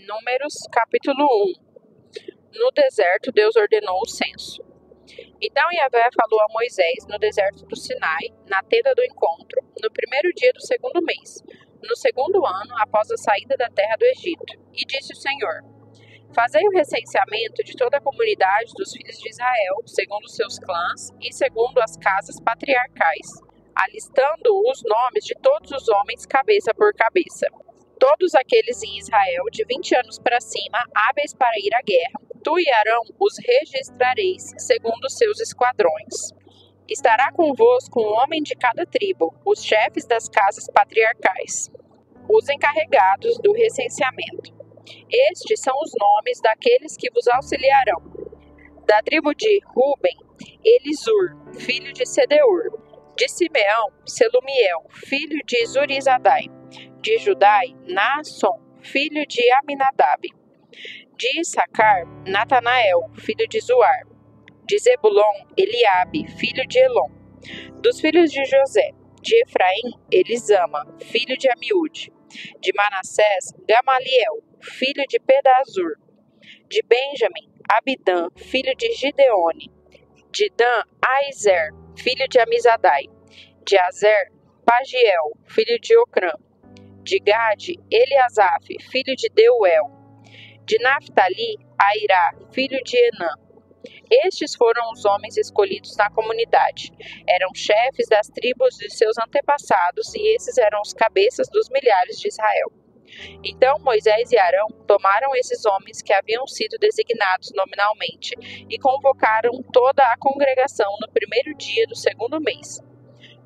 Números, capítulo 1. No deserto, Deus ordenou o censo. Então Yahvé falou a Moisés no deserto do Sinai, na tenda do encontro, no primeiro dia do segundo mês, no segundo ano após a saída da terra do Egito. E disse o Senhor: Fazei o recenseamento de toda a comunidade dos filhos de Israel, segundo os seus clãs e segundo as casas patriarcais, alistando os nomes de todos os homens cabeça por cabeça. Todos aqueles em Israel de 20 anos para cima, hábeis para ir à guerra, tu e Arão os registrareis segundo os seus esquadrões. Estará convosco um homem de cada tribo, os chefes das casas patriarcais, os encarregados do recenseamento. Estes são os nomes daqueles que vos auxiliarão. Da tribo de Ruben, Elisur, filho de Sedeur. De Simeão, Selumiel, filho de Zurizadai. De Judai, Naasson, filho de Aminadab. De Issacar, Natanael, filho de Zuar. De Zebulon, Eliabe, filho de Elon. Dos filhos de José, de Efraim, Elisama, filho de Amiúde. De Manassés, Gamaliel, filho de Pedazur. De Benjamim, Abidã, filho de Gideone. De Dan, Aizer, filho de Amizadai. De Azer, Pagiel, filho de Ocrã. De Gade, Eliasaf, filho de Deuel. De Naphtali, Airá, filho de Enã. Estes foram os homens escolhidos na comunidade. Eram chefes das tribos de seus antepassados e esses eram os cabeças dos milhares de Israel. Então Moisés e Arão tomaram esses homens que haviam sido designados nominalmente e convocaram toda a congregação no primeiro dia do segundo mês.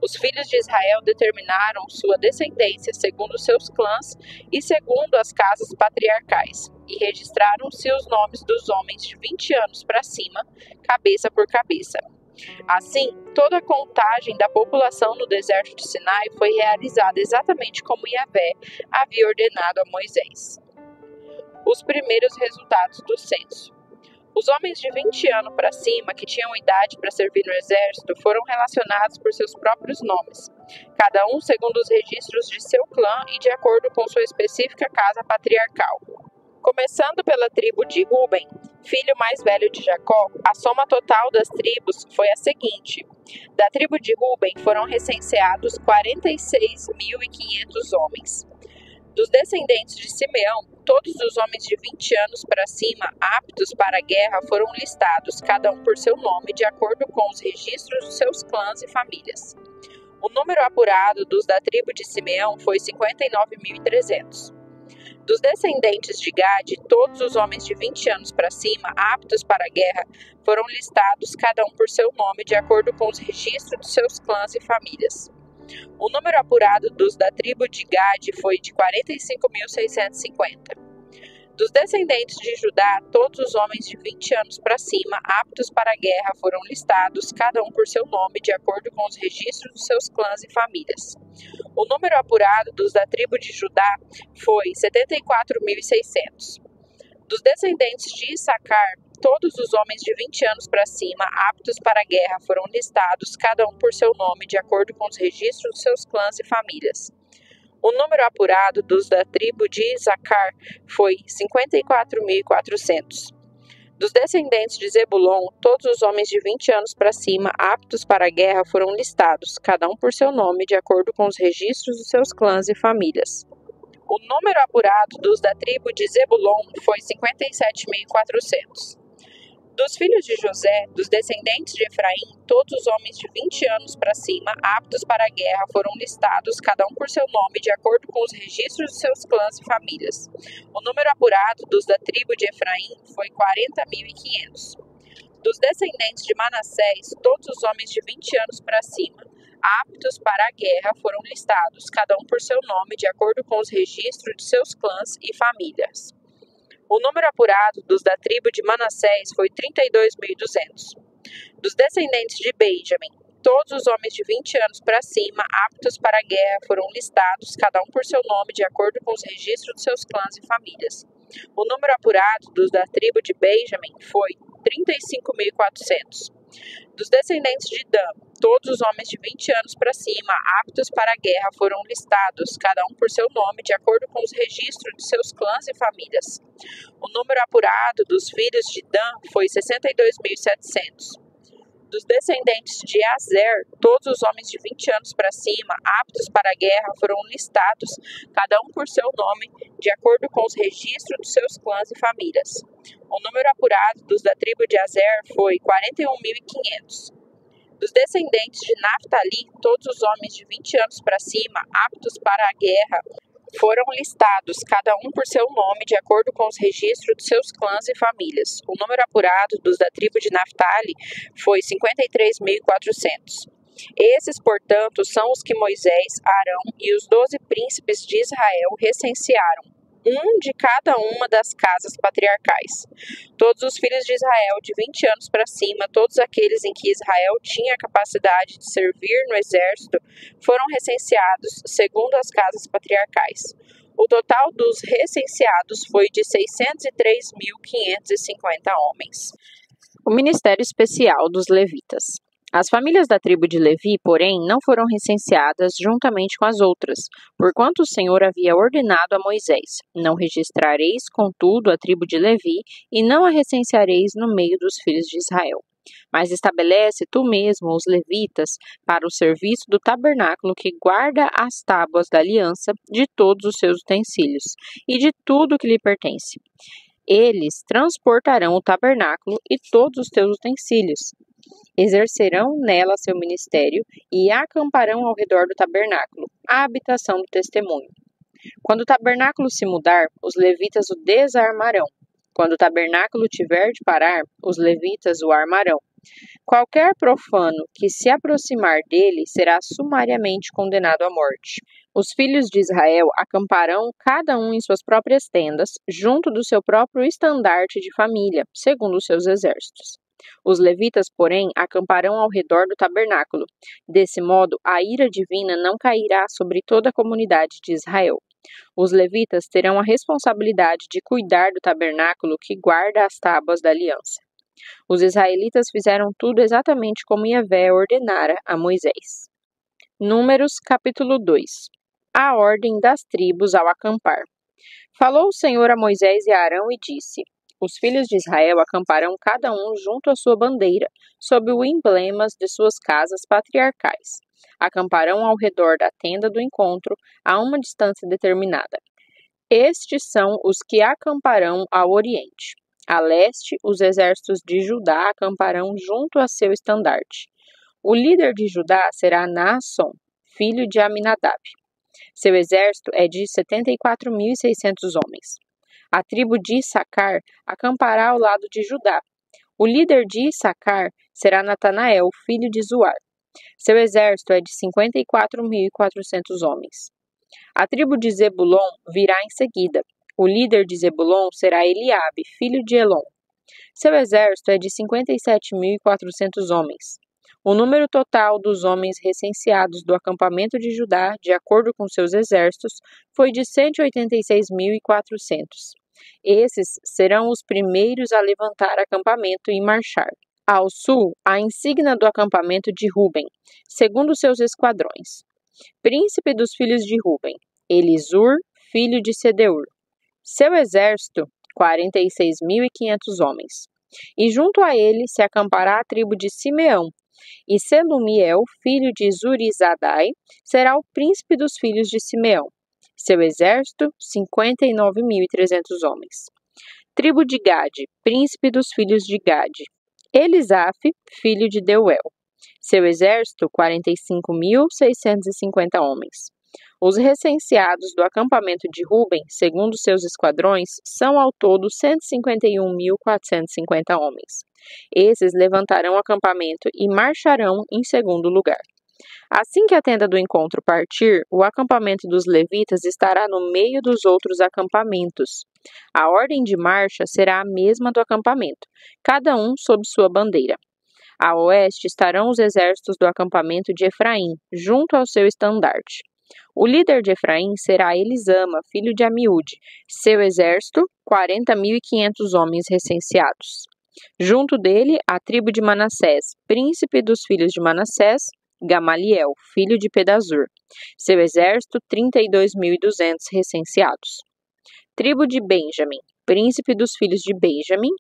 Os filhos de Israel determinaram sua descendência segundo seus clãs e segundo as casas patriarcais, e registraram-se os nomes dos homens de 20 anos para cima, cabeça por cabeça. Assim, toda a contagem da população no deserto de Sinai foi realizada exatamente como Yahvé havia ordenado a Moisés. Os primeiros resultados do censo. Os homens de 20 anos para cima que tinham idade para servir no exército foram relacionados por seus próprios nomes, cada um segundo os registros de seu clã e de acordo com sua específica casa patriarcal. Começando pela tribo de Ruben, filho mais velho de Jacó, a soma total das tribos foi a seguinte: da tribo de Ruben foram recenseados 46.500 homens. Dos descendentes de Simeão, todos os homens de 20 anos para cima, aptos para a guerra, foram listados, cada um por seu nome, de acordo com os registros dos seus clãs e famílias. O número apurado dos da tribo de Simeão foi 59.300. Dos descendentes de Gade, todos os homens de 20 anos para cima, aptos para a guerra, foram listados, cada um por seu nome, de acordo com os registros dos seus clãs e famílias. O número apurado dos da tribo de Gade foi de 45.650. Dos descendentes de Judá, todos os homens de 20 anos para cima, aptos para a guerra, foram listados, cada um por seu nome, de acordo com os registros dos seus clãs e famílias. O número apurado dos da tribo de Judá foi 74.600. Dos descendentes de Issacar, todos os homens de 20 anos para cima, aptos para a guerra, foram listados, cada um por seu nome, de acordo com os registros dos seus clãs e famílias. O número apurado dos da tribo de Issacar foi 54.400. Dos descendentes de Zebulon, todos os homens de 20 anos para cima, aptos para a guerra, foram listados, cada um por seu nome, de acordo com os registros dos seus clãs e famílias. O número apurado dos da tribo de Zebulon foi 57.400. Dos filhos de José, dos descendentes de Efraim, todos os homens de 20 anos para cima, aptos para a guerra, foram listados, cada um por seu nome, de acordo com os registros de seus clãs e famílias. O número apurado dos da tribo de Efraim foi 40.500. Dos descendentes de Manassés, todos os homens de 20 anos para cima, aptos para a guerra, foram listados, cada um por seu nome, de acordo com os registros de seus clãs e famílias. O número apurado dos da tribo de Manassés foi 32.200. Dos descendentes de Benjamim, todos os homens de 20 anos para cima, aptos para a guerra, foram listados, cada um por seu nome, de acordo com os registros de seus clãs e famílias. O número apurado dos da tribo de Benjamim foi 35.400. Dos descendentes de Dan, todos os homens de 20 anos para cima, aptos para a guerra, foram listados, cada um por seu nome, de acordo com os registros de seus clãs e famílias. O número apurado dos filhos de Dan foi 62.700. Dos descendentes de Azer, todos os homens de 20 anos para cima, aptos para a guerra, foram listados, cada um por seu nome, de acordo com os registros dos seus clãs e famílias. O número apurado dos da tribo de Azer foi 41.500. Dos descendentes de Naftali, todos os homens de 20 anos para cima, aptos para a guerra, foram listados, cada um por seu nome, de acordo com os registros de seus clãs e famílias. O número apurado dos da tribo de Naftali foi 53.400. Esses, portanto, são os que Moisés, Arão e os 12 príncipes de Israel recensearam, um de cada uma das casas patriarcais. Todos os filhos de Israel de 20 anos para cima, todos aqueles em que Israel tinha capacidade de servir no exército, foram recenseados segundo as casas patriarcais. O total dos recenseados foi de 603.550 homens. O ministério especial dos levitas. As famílias da tribo de Levi, porém, não foram recenseadas juntamente com as outras, porquanto o Senhor havia ordenado a Moisés: não registrareis, contudo, a tribo de Levi, e não a recenseareis no meio dos filhos de Israel. Mas estabelece tu mesmo os levitas para o serviço do tabernáculo que guarda as tábuas da aliança de todos os seus utensílios, e de tudo que lhe pertence. Eles transportarão o tabernáculo e todos os teus utensílios. Exercerão nela seu ministério e acamparão ao redor do tabernáculo, a habitação do testemunho. Quando o tabernáculo se mudar, os levitas o desarmarão. Quando o tabernáculo tiver de parar, os levitas o armarão. Qualquer profano que se aproximar dele será sumariamente condenado à morte. Os filhos de Israel acamparão cada um em suas próprias tendas, junto do seu próprio estandarte de família, segundo os seus exércitos. Os levitas, porém, acamparão ao redor do tabernáculo. Desse modo, a ira divina não cairá sobre toda a comunidade de Israel. Os levitas terão a responsabilidade de cuidar do tabernáculo que guarda as tábuas da aliança. Os israelitas fizeram tudo exatamente como Yahvé ordenara a Moisés. Números, capítulo 2. A ordem das tribos ao acampar. Falou o Senhor a Moisés e a Arão e disse: os filhos de Israel acamparão cada um junto à sua bandeira, sob os emblemas de suas casas patriarcais. Acamparão ao redor da tenda do encontro, a uma distância determinada. Estes são os que acamparão ao oriente. A leste, os exércitos de Judá acamparão junto a seu estandarte. O líder de Judá será Naasson, filho de Aminadab. Seu exército é de 74.600 homens. A tribo de Issacar acampará ao lado de Judá. O líder de Issacar será Natanael, filho de Zuar. Seu exército é de 54.400 homens. A tribo de Zebulon virá em seguida. O líder de Zebulon será Eliabe, filho de Elon. Seu exército é de 57.400 homens. O número total dos homens recenseados do acampamento de Judá, de acordo com seus exércitos, foi de 186.400. Esses serão os primeiros a levantar acampamento e marchar. Ao sul, a insígnia do acampamento de Ruben, segundo seus esquadrões. Príncipe dos filhos de Ruben, Elisur, filho de Sedeur. Seu exército, 46.500 homens. E junto a ele se acampará a tribo de Simeão, e Selumiel, filho de Zurizadai, será o príncipe dos filhos de Simeão. Seu exército, 59.300 homens. Tribo de Gade, príncipe dos filhos de Gade. Elisaf, filho de Deuel. Seu exército, 45.650 homens. Os recenseados do acampamento de Ruben, segundo seus esquadrões, são ao todo 151.450 homens. Esses levantarão acampamento e marcharão em segundo lugar. Assim que a tenda do encontro partir, o acampamento dos levitas estará no meio dos outros acampamentos. A ordem de marcha será a mesma do acampamento, cada um sob sua bandeira. A oeste estarão os exércitos do acampamento de Efraim, junto ao seu estandarte. O líder de Efraim será Elisama, filho de Amiúde. Seu exército, 40.500 homens recenseados. Junto dele, a tribo de Manassés, príncipe dos filhos de Manassés, Gamaliel, filho de Pedazur. Seu exército, 32.200 recenseados. Tribo de Benjamim, príncipe dos filhos de Benjamim,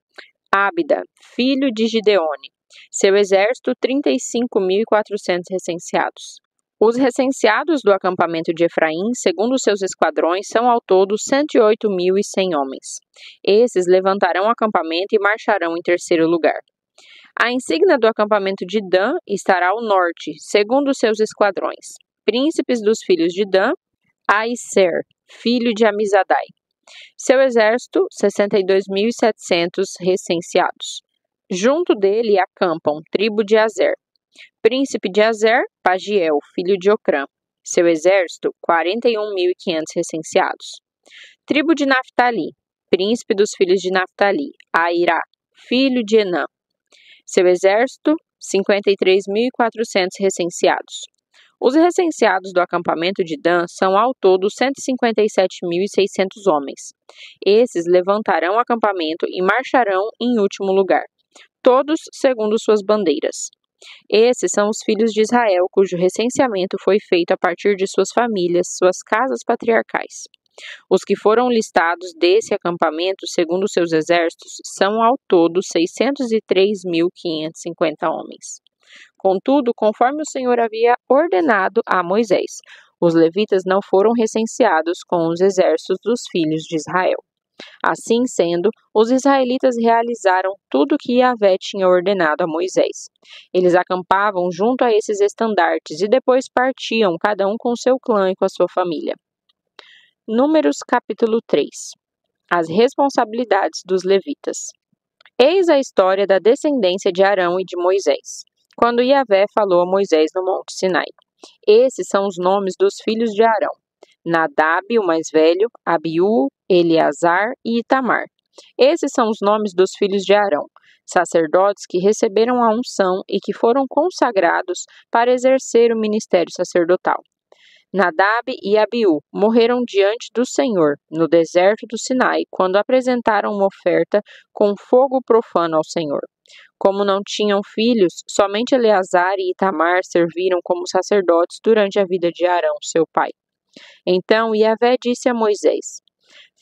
Ábida, filho de Gideone. Seu exército, 35.400 recenseados. Os recenseados do acampamento de Efraim, segundo seus esquadrões, são ao todo 108.100 homens. Esses levantarão acampamento e marcharão em terceiro lugar. A insígnia do acampamento de Dan estará ao norte, segundo seus esquadrões. Príncipes dos filhos de Dan, Aisser, filho de Amizadai. Seu exército, 62.700 recenseados. Junto dele acampam tribo de Azer. Príncipe de Azer, Pagiel, filho de Ocrã. Seu exército, 41.500 recenseados. Tribo de Naftali. Príncipe dos filhos de Naftali, Airá, filho de Enã. Seu exército, 53.400 recenseados. Os recenseados do acampamento de Dan são ao todo 157.600 homens. Esses levantarão acampamento e marcharão em último lugar, todos segundo suas bandeiras. Esses são os filhos de Israel, cujo recenseamento foi feito a partir de suas famílias, suas casas patriarcais. Os que foram listados desse acampamento, segundo seus exércitos, são ao todo 603.550 homens. Contudo, conforme o Senhor havia ordenado a Moisés, os levitas não foram recenseados com os exércitos dos filhos de Israel. Assim sendo, os israelitas realizaram tudo o que Yahvé tinha ordenado a Moisés. Eles acampavam junto a esses estandartes e depois partiam, cada um com seu clã e com a sua família. Números capítulo 3. As responsabilidades dos levitas. Eis a história da descendência de Arão e de Moisés, quando Yahvé falou a Moisés no Monte Sinai. Esses são os nomes dos filhos de Arão: Nadab, o mais velho, Abiú, Eleazar e Itamar. Esses são os nomes dos filhos de Arão, sacerdotes que receberam a unção e que foram consagrados para exercer o ministério sacerdotal. Nadab e Abiú morreram diante do Senhor, no deserto do Sinai, quando apresentaram uma oferta com fogo profano ao Senhor. Como não tinham filhos, somente Eleazar e Itamar serviram como sacerdotes durante a vida de Arão, seu pai. Então Yahvé disse a Moisés: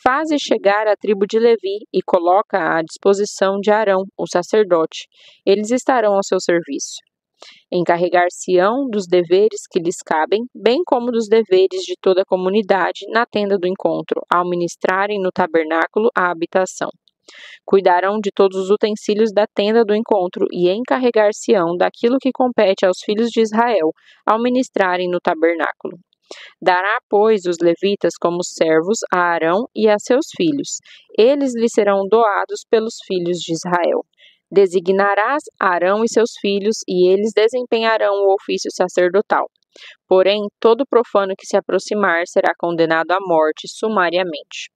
Faze chegar a tribo de Levi e coloca-a à disposição de Arão, o sacerdote. Eles estarão ao seu serviço. Encarregar-se-ão dos deveres que lhes cabem, bem como dos deveres de toda a comunidade na tenda do encontro, ao ministrarem no tabernáculo a habitação. Cuidarão de todos os utensílios da tenda do encontro e encarregar-se-ão daquilo que compete aos filhos de Israel, ao ministrarem no tabernáculo. Dará, pois, os levitas como servos a Arão e a seus filhos. Eles lhe serão doados pelos filhos de Israel. Designarás Arão e seus filhos, e eles desempenharão o ofício sacerdotal. Porém, todo profano que se aproximar será condenado à morte sumariamente.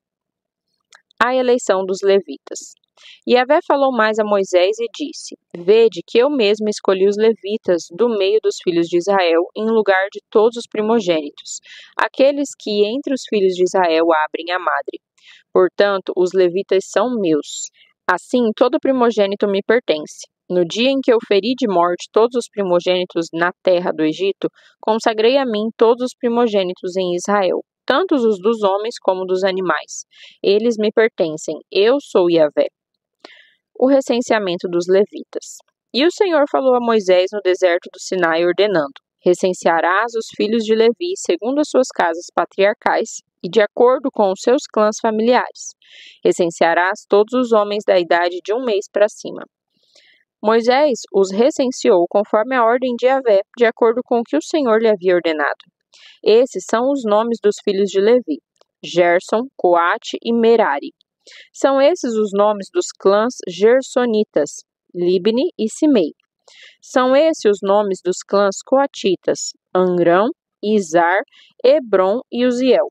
A eleição dos levitas. Yahvé falou mais a Moisés e disse: Vede que eu mesmo escolhi os levitas do meio dos filhos de Israel, em lugar de todos os primogênitos, aqueles que entre os filhos de Israel abrem a madre. Portanto, os levitas são meus. Assim, todo primogênito me pertence. No dia em que eu feri de morte todos os primogênitos na terra do Egito, consagrei a mim todos os primogênitos em Israel, tanto os dos homens como dos animais. Eles me pertencem. Eu sou Yahvé. O recenseamento dos levitas. E o Senhor falou a Moisés no deserto do Sinai, ordenando: Recensearás os filhos de Levi segundo as suas casas patriarcais e de acordo com os seus clãs familiares. Recensearás todos os homens da idade de 1 mês para cima. Moisés os recenseou conforme a ordem de Yahvé, de acordo com o que o Senhor lhe havia ordenado. Esses são os nomes dos filhos de Levi: Gerson, Coate e Merari. São esses os nomes dos clãs gersonitas, Libni e Simei. São esses os nomes dos clãs coatitas, Amrão, Izar, Hebron e Uziel.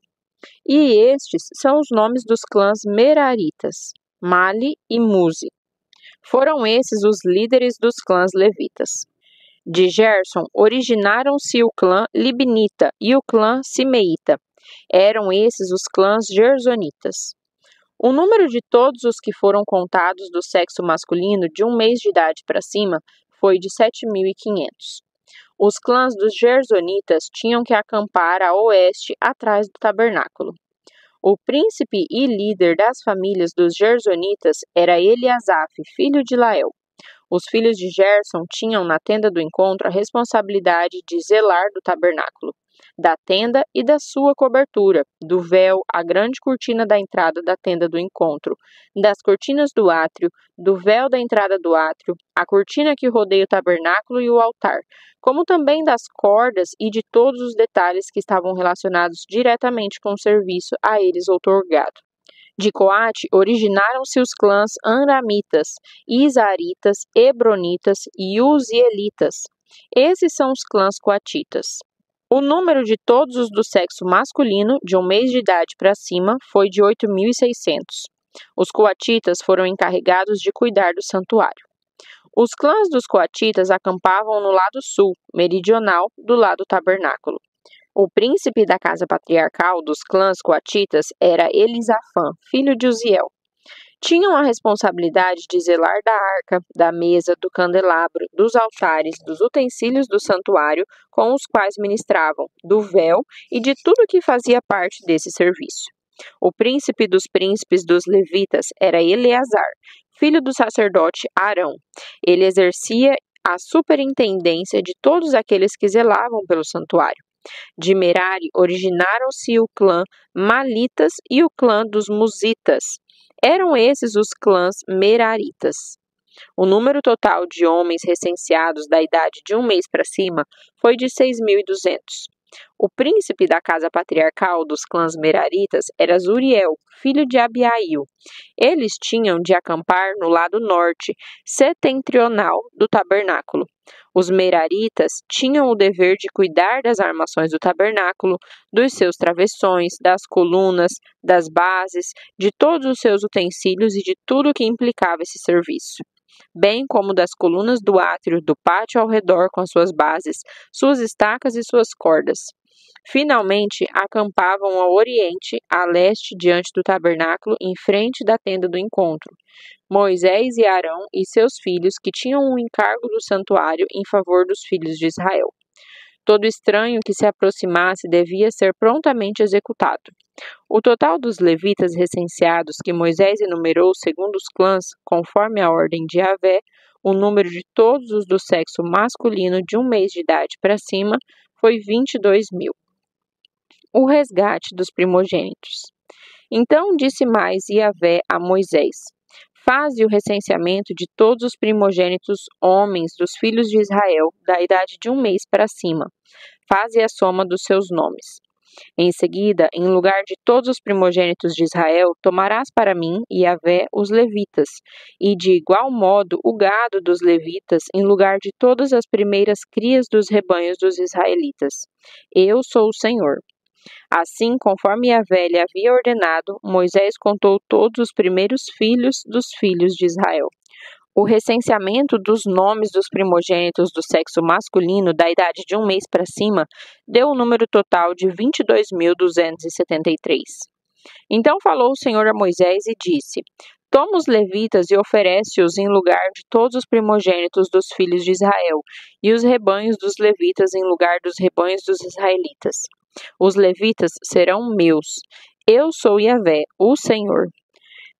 E estes são os nomes dos clãs meraritas, Mali e Muzi. Foram esses os líderes dos clãs levitas. De Gerson originaram-se o clã libnita e o clã simeita. Eram esses os clãs gersonitas. O número de todos os que foram contados do sexo masculino de 1 mês de idade para cima foi de 7.500. Os clãs dos Gersonitas tinham que acampar a oeste atrás do tabernáculo. O príncipe e líder das famílias dos Gersonitas era Eliasaf, filho de Lael. Os filhos de Gerson tinham na tenda do encontro a responsabilidade de zelar do tabernáculo, da tenda e da sua cobertura, do véu, a grande cortina da entrada da tenda do encontro, das cortinas do átrio, do véu da entrada do átrio, a cortina que rodeia o tabernáculo e o altar, como também das cordas e de todos os detalhes que estavam relacionados diretamente com o serviço a eles outorgado. De Coate originaram-se os clãs Amramitas, Izaritas, Hebronitas e Uzielitas. Esses são os clãs coatitas. O número de todos os do sexo masculino, de 1 mês de idade para cima, foi de 8.600. Os coatitas foram encarregados de cuidar do santuário. Os clãs dos coatitas acampavam no lado sul, meridional, do lado do tabernáculo. O príncipe da casa patriarcal dos clãs coatitas era Elisafã, filho de Uziel. Tinham a responsabilidade de zelar da arca, da mesa, do candelabro, dos altares, dos utensílios do santuário com os quais ministravam, do véu e de tudo que fazia parte desse serviço. O príncipe dos príncipes dos levitas era Eleazar, filho do sacerdote Arão. Ele exercia a superintendência de todos aqueles que zelavam pelo santuário. De Merari originaram-se o clã Malitas e o clã dos Musitas. Eram esses os clãs Meraritas. O número total de homens recenseados da idade de 1 mês para cima foi de 6.200. O príncipe da casa patriarcal dos clãs Meraritas era Zuriel, filho de Abiail. Eles tinham de acampar no lado norte, setentrional do tabernáculo. Os Meraritas tinham o dever de cuidar das armações do tabernáculo, dos seus travessões, das colunas, das bases, de todos os seus utensílios e de tudo o que implicava esse serviço, bem como das colunas do átrio, do pátio ao redor com as suas bases, suas estacas e suas cordas. Finalmente, acampavam ao oriente, a leste, diante do tabernáculo, em frente da tenda do encontro. Moisés e Arão e seus filhos, que tinham o encargo do santuário em favor dos filhos de Israel. Todo estranho que se aproximasse devia ser prontamente executado. O total dos levitas recenseados que Moisés enumerou segundo os clãs, conforme a ordem de Yahvé, o número de todos os do sexo masculino de 1 mês de idade para cima, foi 22.000. O resgate dos primogênitos. Então disse mais Yahvé a Moisés: Faze o recenseamento de todos os primogênitos homens dos filhos de Israel, da idade de 1 mês para cima. Faze a soma dos seus nomes. Em seguida, em lugar de todos os primogênitos de Israel, tomarás para mim, Yahvé, os levitas, e de igual modo o gado dos levitas, em lugar de todas as primeiras crias dos rebanhos dos israelitas. Eu sou o Senhor. Assim, conforme Yahvé lhe havia ordenado, Moisés contou todos os primeiros filhos dos filhos de Israel. O recenseamento dos nomes dos primogênitos do sexo masculino da idade de 1 mês para cima deu um número total de 22.273. Então falou o Senhor a Moisés e disse: Toma os levitas e oferece-os em lugar de todos os primogênitos dos filhos de Israel, e os rebanhos dos levitas em lugar dos rebanhos dos israelitas. Os levitas serão meus. Eu sou Yahvé, o Senhor.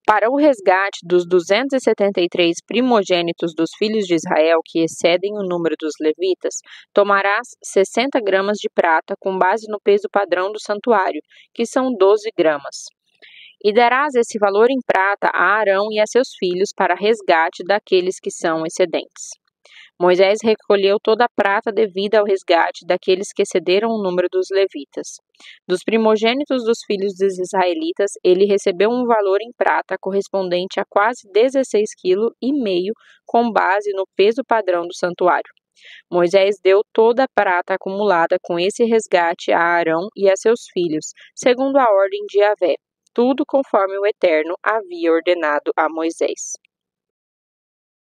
Para o resgate dos 273 primogênitos dos filhos de Israel, que excedem o número dos levitas, tomarás 60 gramas de prata com base no peso padrão do santuário, que são 12 gramas. E darás esse valor em prata a Arão e a seus filhos para resgate daqueles que são excedentes. Moisés recolheu toda a prata devida ao resgate daqueles que excederam o número dos levitas. Dos primogênitos dos filhos dos israelitas, ele recebeu um valor em prata correspondente a quase 16,5 kg, com base no peso padrão do santuário. Moisés deu toda a prata acumulada com esse resgate a Arão e a seus filhos, segundo a ordem de Yahvé, tudo conforme o Eterno havia ordenado a Moisés.